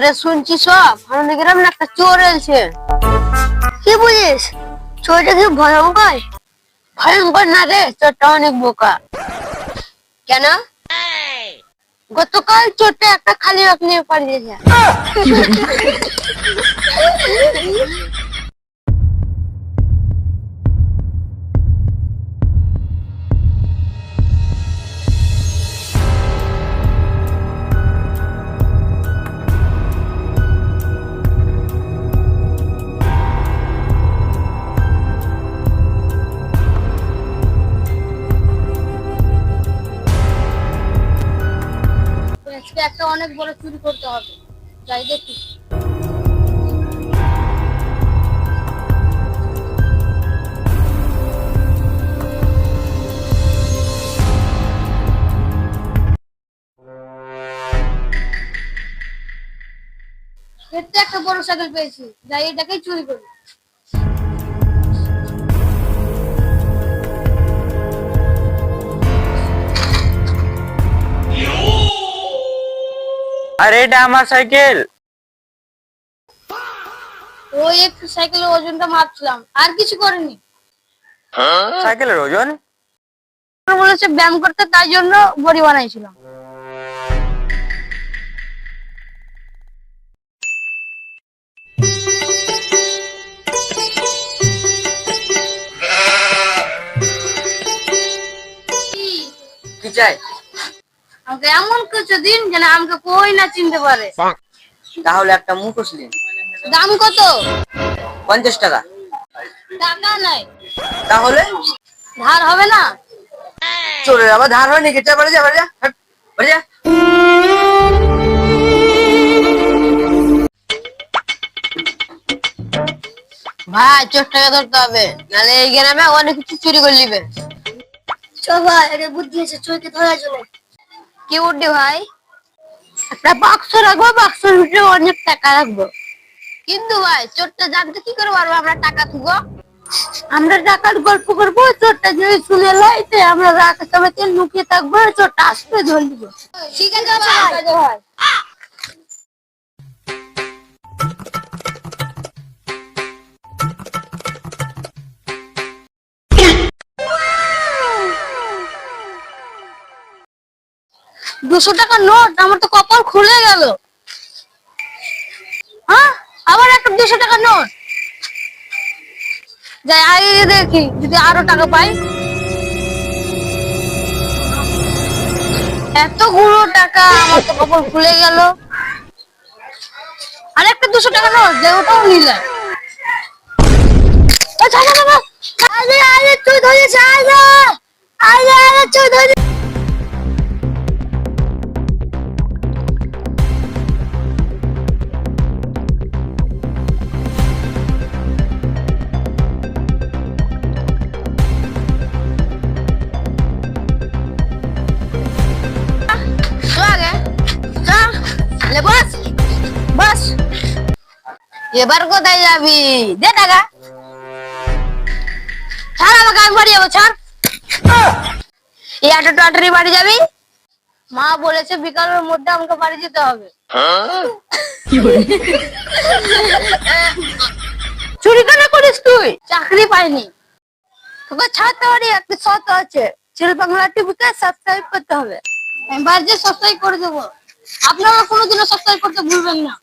আরে শুনছি সব আমাদের গ্রামে একটা চোর এলছে। কি বুঝিস? চোরটা কি ভয়ঙ্কর? ভয়ঙ্কর না রে, চোরটা অনেক বোকা। কেন? গতকাল চোরটা একটা খালি ব্যাগ নিয়ে পালিয়েছে। আজকে একটা অনেক বড় চুরি করতে হবে, যাই দেখি। এতে একটা বড় সাইকেল পেয়েছি, যাই এটাকেই চুরি করি। আরে এটা আমার সাইকেল। ওই একটু সাইকেলের ওজনটা মাপছিলাম, আর কিছু করিনি। সাইকেলের ওজন? বলেছে ব্যায়াম করতে, তাই জন্য বড়ি বানাইছিলাম। কি চাই? আমাকে এমন কিছু দিন যেন আমাকে কই না চিনতে পারে। তাহলে একটা মুখোশ নিন। দাম কত? 50 টাকা। টাকা নাই। তাহলে ধার হবে না? চোরের আবার ধার হয় নাকি? চল বাড়ি যা, বাড়ি যা, হাট, বাড়ি যা। ভাই চোরটাকে ধরতে হবে, নাহলে এই গ্রামে অনেক কিছু চুরি করে নিবে। চল ভাই, এটা বুদ্ধি আছে, চোরকে ধরা চলে। কি বুদ্ধি ভাই? একটা বাক্স রাখবো, বাক্সের ভিতরে অনেক টাকা রাখবো। কিন্তু ভাই চোরটা জানতে কি করে পারবো আমরা টাকা থুবো? আমরা টাকার গল্প করবো, চোরটা যদি শুনে লাই তো আমরা রাখা সবাইকে লুকিয়ে থাকবো, চোরটা আসবে ধরে দিব। ঠিক আছে ভাই। দুশো টাকার নোট, আমার তো কপাল খুলে গেল। হ্যাঁ, আবার একটা 200 টাকার নোট। যাই আগে দেখি যদি আরো টাকা পাই। এতগুলো টাকা, আমার তো কপাল খুলে গেল। আর একটা 200 টাকার নোট, যে ওটাও নিলে। আরে আরে তুই ধরেছিস, আরে আরে আরে তুই ধরে। এবার কোথায় যাবি? দে টাকা। ছাড় আমাকে, আমি বাড়ি যাবো, ছাড়। এই আটারি বাড়ি যাবি? মা বলেছে বিকালের মধ্যে আমাকে বাড়ি যেতে হবে। চুরি কেন করিস তুই? চাকরি পাইনি। তোকে ছাড়তে পারি, একটা শর্ত আছে। ছেলে বাংলা টিভিকে সাবস্ক্রাইব করতে হবে। আমি বাড়িতে সাবস্ক্রাইব করে দেবো। আপনারা কোনোদিনও সাবস্ক্রাইব করতে ভুলবেন না।